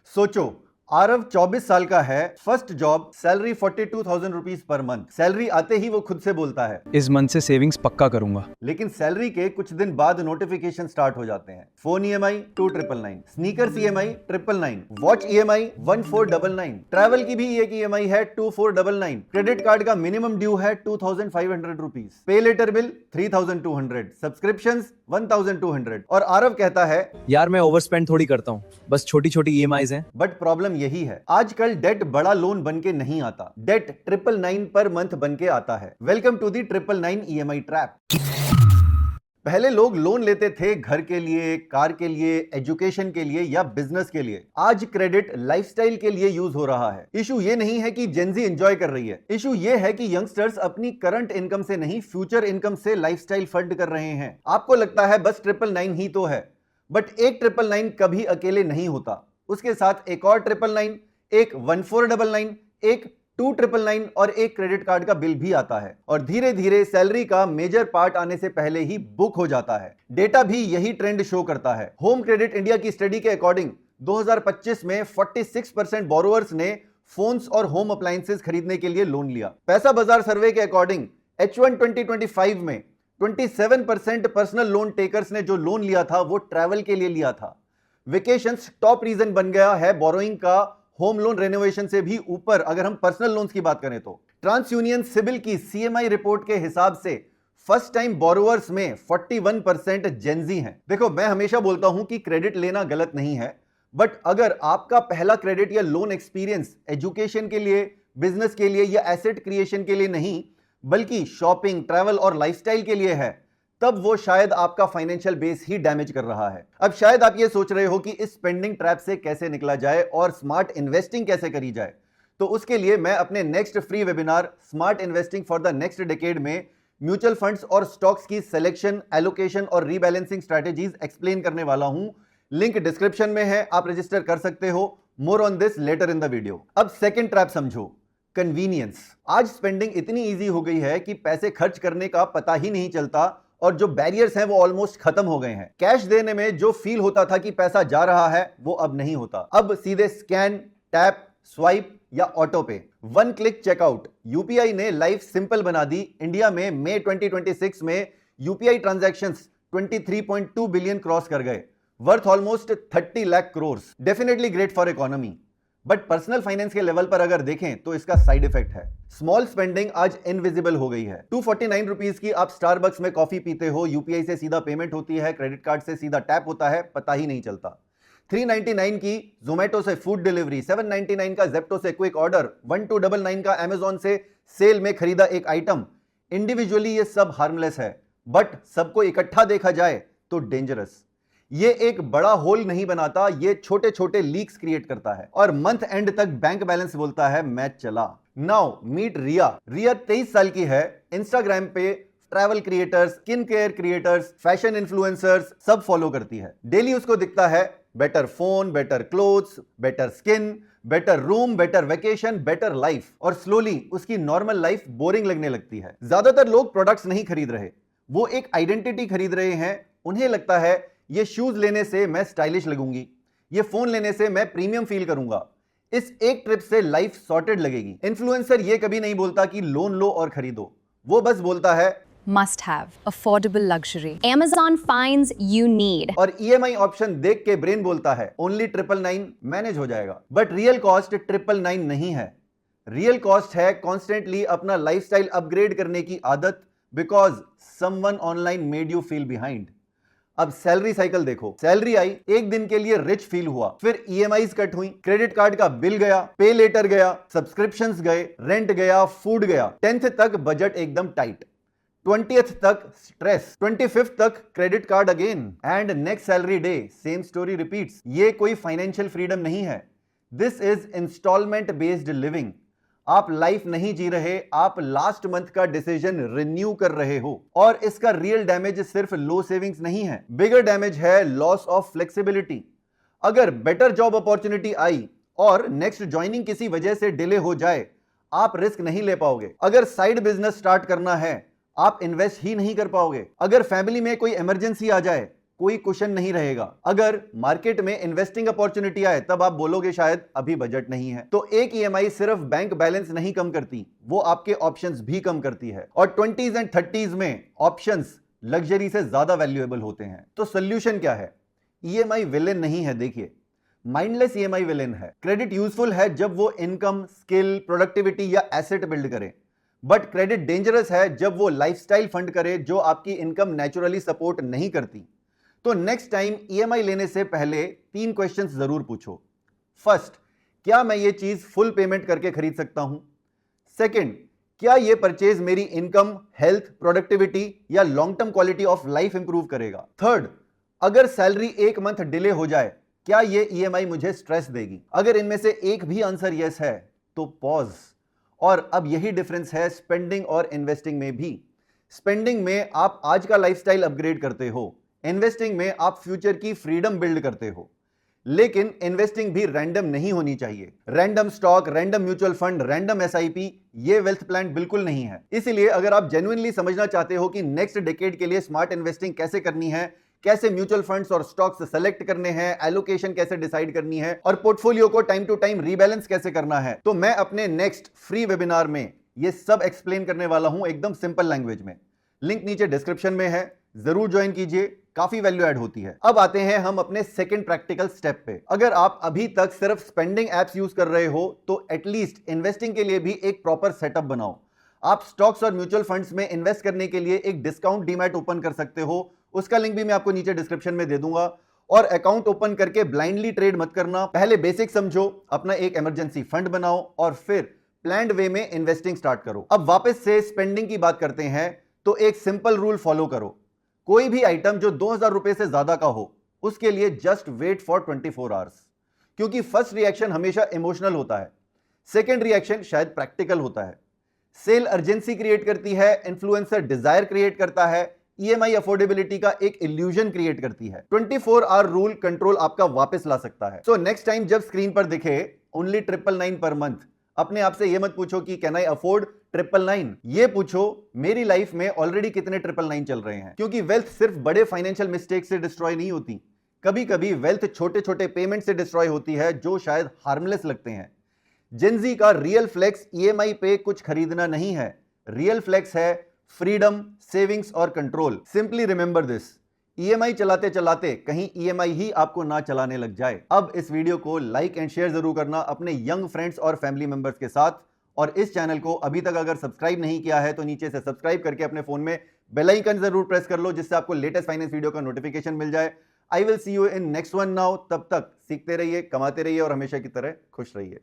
सोचो, आरव 24 साल का है, first job, salary 42,000 rupees per month. Salary आते ही वो खुद से बोलता है इस मंथ से सेविंग्स पक्का करूंगा। लेकिन सैलरी के कुछ दिन बाद नोटिफिकेशन स्टार्ट हो जाते हैं। Phone EMI 2,999, sneakers EMI 999, watch EMI 1,499, travel की भी एक ईएमआई है 2,499, क्रेडिट कार्ड का मिनिमम ड्यू है 2,500 रुपीज, पे लेटर बिल 3,200, सब्सक्रिप्शंस 1,200। और आरव कहता है यार मैं ओवरस्पेंड थोड़ी करता हूँ, बस छोटी छोटी ईएमआईज हैं। बट प्रॉब्लम यही है, आजकल डेट बड़ा लोन बन के नहीं आता, डेट 999 पर मंथ बन के आता है। Welcome to the 999 EMI trap. पहले लोग लोन लेते थे घर के लिए, कार के लिए, एजुकेशन के लिए या बिजनेस के लिए। आज क्रेडिट लाइफस्टाइल के लिए यूज हो रहा है। इशू ये नहीं है कि जेनजी एंजॉय कर रही है, इशू ये है कि यंगस्टर्स अपनी करंट इनकम से नहीं, फ्यूचर इनकम से लाइफस्टाइल फंड कर रहे हैं। आपको लगता है बस 999 ही तो है, बट एक 999 कभी अकेले नहीं होता। उसके साथ एक और 999, एक 1499, एक 2,999 और एक क्रेडिट कार्ड का बिल भी आता है। और धीरे धीरे सैलरी का मेजर पार्ट आने से पहले ही बुक हो जाता है। डेटा भी यही ट्रेंड शो करता है। होम क्रेडिट इंडिया की स्टडी के अकॉर्डिंग 2025 में 46% बोरोवर्स ने फोन्स और होम अप्लायंसेस खरीदने के लिए लोन लिया। पैसा बाजार सर्वे के अकॉर्डिंग H1 2025 में 27% पर्सनल लोन टेकर्स ने जो लोन लिया था वो ट्रैवल के लिए लिया था। वेकेशंस टॉप रीजन बन गया है बोरोइंग का, होम लोन रेनोवेशन से भी ऊपर अगर हम पर्सनल लोन्स की बात करें तो। ट्रांस यूनियन सिबिल की CMI रिपोर्ट के हिसाब से फर्स्ट टाइम बोरोवर्स में 41% जेनजी हैं। देखो, मैं हमेशा बोलता हूं कि क्रेडिट लेना गलत नहीं है, बट अगर आपका पहला क्रेडिट या लोन एक्सपीरियंस एजुकेशन के लिए, बिजनेस के लिए या एसेट क्रिएशन के लिए नहीं, बल्कि शॉपिंग, ट्रैवल और लाइफस्टाइल के लिए है, तब वो शायद आपका फाइनेंशियल बेस ही डैमेज कर रहा है। अब शायद आप ये सोच रहे हो कि इस स्पेंडिंग ट्रैप से कैसे निकला जाए और स्मार्ट इन्वेस्टिंग कैसे करी जाए। तो उसके लिए मैं अपने next free webinar smart investing for the next decade में म्यूचुअल फंड्स और स्टॉक्स की सिलेक्शन, एलोकेशन और रीबैलेंसिंग स्ट्रैटेजीज एक्सप्लेन करने वाला हूं। लिंक डिस्क्रिप्शन में है, आप रजिस्टर कर सकते हो। More on this later in the video. अब सेकेंड ट्रैप समझो, कन्वीनियंस। आज स्पेंडिंग इतनी ईजी हो गई है कि पैसे खर्च करने का पता ही नहीं चलता और जो बैरियर्स हैं वो ऑलमोस्ट खत्म हो गए हैं। कैश देने में जो फील होता था कि पैसा जा रहा है वो अब नहीं होता। अब सीधे स्कैन, टैप, स्वाइप या ऑटो पे, वन क्लिक चेकआउट। यूपीआई ने लाइफ सिंपल बना दी। इंडिया में मई 2026 में यूपीआई ट्रांजैक्शंस 23.2 बिलियन क्रॉस कर गए, worth almost 30 lakh crore. Definitely great for economy, but personal finance के लेवल पर अगर देखें तो इसका साइड इफेक्ट है। स्मॉल स्पेंडिंग आज इनविजिबल हो गई है। 249 रुपीज की आप स्टारबक्स में कॉफी पीते हो, यूपीआई से सीधा पेमेंट होती है, क्रेडिट कार्ड से सीधा टैप होता है, पता ही नहीं चलता। 399 की जोमेटो से फूड डिलीवरी, 799 का जेप्टो से क्विक ऑर्डर, 1299 का अमेजॉन से सेल में खरीदा एक आइटम। इंडिविजुअली ये सब हार्मलेस है, बट सबको इकट्ठा देखा जाए तो डेंजरस। ये एक बड़ा होल नहीं बनाता, ये छोटे छोटे लीक्स क्रिएट करता है और मंथ एंड तक बैंक बैलेंस बोलता है मैं चला। नाउ मीट रिया। रिया 23 साल की है, इंस्टाग्राम पे travel creators, skin care creators, fashion influencers सब फॉलो करती है। डेली उसको दिखता है better phone, better clothes, better skin, better room, better vacation, better life. और स्लोली उसकी नॉर्मल लाइफ बोरिंग लगने लगती है। ज्यादातर लोग प्रोडक्ट्स नहीं खरीद रहे, वो एक आइडेंटिटी खरीद रहे हैं। उन्हें लगता है ये शूज लेने से मैं स्टाइलिश लगूंगी, ये फोन लेने से मैं प्रीमियम फील करूंगा, इस एक ट्रिप से लाइफ सॉर्टेड लगेगी। इन्फ्लुएंसर ये कभी नहीं बोलता कि लोन लो और खरीदो, वो बस बोलता है must have affordable luxury. Amazon finds you need. और EMI ऑप्शन देख के ब्रेन बोलता है ओनली 999 मैनेज हो जाएगा। बट रियल कॉस्ट 999 नहीं है। रियल कॉस्ट है कॉन्स्टेंटली अपना लाइफस्टाइल अपग्रेड करने की आदत, because someone online made you feel behind. अब सैलरी साइकिल देखो, सैलरी आई, एक दिन के लिए रिच फील हुआ, फिर EMIs कट हुई, क्रेडिट कार्ड का बिल गया, पे लेटर गया, सब्सक्रिप्शंस गए, रेंट गया, फूड गया। 10th तक बजट एकदम टाइट, 20th तक स्ट्रेस, 25th तक credit card again, and next salary day same story repeats. ये कोई फाइनेंशियल फ्रीडम नहीं है, this is instalment based living. आप लाइफ नहीं जी रहे, आप लास्ट मंथ का डिसीजन रिन्यू कर रहे हो। और इसका रियल डैमेज सिर्फ लो सेविंग्स नहीं है, बिगर डैमेज है लॉस ऑफ फ्लेक्सिबिलिटी। अगर बेटर जॉब अपॉर्चुनिटी आई और नेक्स्ट ज्वाइनिंग किसी वजह से डिले हो जाए, आप रिस्क नहीं ले पाओगे। अगर साइड बिजनेस स्टार्ट करना है, आप इन्वेस्ट ही नहीं कर पाओगे। अगर फैमिली में कोई इमरजेंसी आ जाए, कोई क्वेश्चन नहीं रहेगा। अगर मार्केट में इन्वेस्टिंग अपॉर्चुनिटी आए तब आप बोलोगे शायद अभी बजट नहीं है। तो एक ईएमआई सिर्फ बैंक बैलेंस नहीं कम करती, वो आपके ऑप्शंस भी कम करती है। और 20s एंड 30s में ऑप्शंस लग्जरी से ज्यादा वैल्यूएबल होते हैं। तो सोल्यूशन क्या है? ईएमआई विलेन नहीं है। देखिए, माइंडलेस ईएमआई विलेन है। क्रेडिट यूजफुल है जब वो इनकम, स्किल, प्रोडक्टिविटी या एसेट बिल्ड करे, बट क्रेडिट डेंजरस है जब वो लाइफस्टाइल फंड करे जो आपकी इनकम नेचुरली सपोर्ट नहीं करती। तो नेक्स्ट टाइम ईएमआई लेने से पहले 3 क्वेश्चंस जरूर पूछो। फर्स्ट, क्या मैं ये चीज फुल पेमेंट करके खरीद सकता हूं? सेकंड, क्या ये परचेज मेरी इनकम, हेल्थ, प्रोडक्टिविटी या long term quality of life improve करेगा? थर्ड, अगर सैलरी 1 मंथ डिले हो जाए, क्या ये ईएमआई मुझे स्ट्रेस देगी? अगर इनमें से एक भी आंसर यस है तो पॉज। और अब यही डिफरेंस है स्पेंडिंग और इन्वेस्टिंग में भी। स्पेंडिंग में आप आज का लाइफस्टाइल अपग्रेड करते हो, इन्वेस्टिंग में आप फ्यूचर की फ्रीडम बिल्ड करते हो। लेकिन इन्वेस्टिंग भी रैंडम नहीं होनी चाहिए। Random stock, random mutual fund, random SIP, ये वेल्थ प्लान बिल्कुल नहीं है। इसीलिए अगर आप जेन्युइनली समझना चाहते हो कि नेक्स्ट डेकेड के लिए स्मार्ट इन्वेस्टिंग कैसे करनी है, कैसे म्यूचुअल फंड्स और स्टॉक्स सेलेक्ट करने हैं, एलोकेशन कैसे डिसाइड करनी है और पोर्टफोलियो को टाइम टू टाइम रीबैलेंस कैसे करना है, तो मैं अपने नेक्स्ट फ्री वेबिनार में ये सब एक्सप्लेन करने वाला हूं एकदम सिंपल लैंग्वेज में। लिंक नीचे डिस्क्रिप्शन में है, जरूर ज्वाइन कीजिए, काफी वैल्यू ऐड होती है। अब आते हैं हम अपने सेकंड प्रैक्टिकल स्टेप पे। अगर आप अभी तक सिर्फ स्पेंडिंग एप्स यूज कर रहे हो तो एटलीस्ट इन्वेस्टिंग के लिए भी एक प्रॉपर सेटअप बनाओ। आप स्टॉक्स और म्यूचुअल फंड्स में इन्वेस्ट करने के लिए एक डिस्काउंट डीमैट ओपन कर सकते हो, उसका लिंक भी मैं आपको नीचे डिस्क्रिप्शन में दे दूंगा। और अकाउंट ओपन करके ब्लाइंडली ट्रेड मत करना, पहले बेसिक समझो, अपना एक इमरजेंसी फंड बनाओ और फिर प्लान्ड वे में इन्वेस्टिंग स्टार्ट करो। अब वापस से स्पेंडिंग की बात करते हैं तो एक सिंपल रूल फॉलो करो। कोई भी आइटम जो 2000 रुपए से ज्यादा का हो उसके लिए जस्ट वेट फॉर 24 आवर्स, क्योंकि फर्स्ट रिएक्शन हमेशा इमोशनल होता है, सेकेंड रिएक्शन शायद प्रैक्टिकल होता है। सेल अर्जेंसी क्रिएट करती है, इन्फ्लुएंसर डिजायर क्रिएट करता है, ईएमआई अफोर्डेबिलिटी का एक इल्यूजन क्रिएट करती है। 24 आवर रूल कंट्रोल आपका वापस ला सकता है। सो नेक्स्ट टाइम जब स्क्रीन पर दिखे ओनली 999 पर मंथ, अपने आप से ये मत पूछो कि कैन आई अफोर्ड 999, ये पूछो मेरी लाइफ में ऑलरेडी कितने 999 चल रहे हैं। क्योंकि वेल्थ सिर्फ बड़े फाइनेंशियल मिस्टेक से डिस्ट्रॉय नहीं होती, कभी कभी वेल्थ छोटे छोटे पेमेंट से डिस्ट्रॉय होती है जो शायद हार्मलेस लगते हैं। जेनजी का रियल फ्लेक्स ईएमआई पे कुछ खरीदना नहीं है, रियल फ्लेक्स है फ्रीडम, सेविंग्स और control. Simply remember this, EMI चलाते चलाते कहीं ईएमआई ही आपको ना चलाने लग जाए। अब इस वीडियो को लाइक एंड शेयर जरूर करना अपने यंग फ्रेंड्स और फैमिली मेंबर्स के साथ, और इस चैनल को अभी तक अगर सब्सक्राइब नहीं किया है तो नीचे से सब्सक्राइब करके अपने फोन में बेल आइकन जरूर प्रेस कर लो, जिससे आपको लेटेस्ट फाइनेंस वीडियो का नोटिफिकेशन मिल जाए। I will see you in next one now. तब तक सीखते रहिए, कमाते रहिए और हमेशा की तरह खुश रहिए।